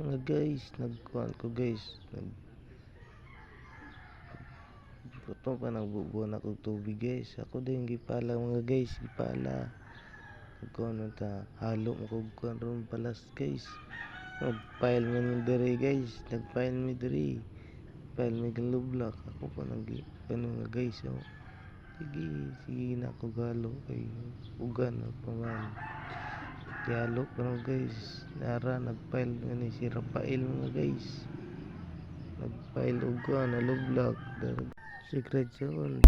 Mga guys, nagkuhan ko guys. Ito pa nagbubuan ako tubig guys. Ako din gipala mga guys, gipala. Nagkuhan ta halo mo kog kuhan ron palas guys. Nagpile man mi diri guys, nagpile mi diri. Pile mi galublak. Ako pa nga guys. Oh. Sige na ako galo kay ugan na pa man. Kayalo pa no guys. Nara nagpile man si Rafael mga guys. Nagpile ugan na lublak. Secret yun.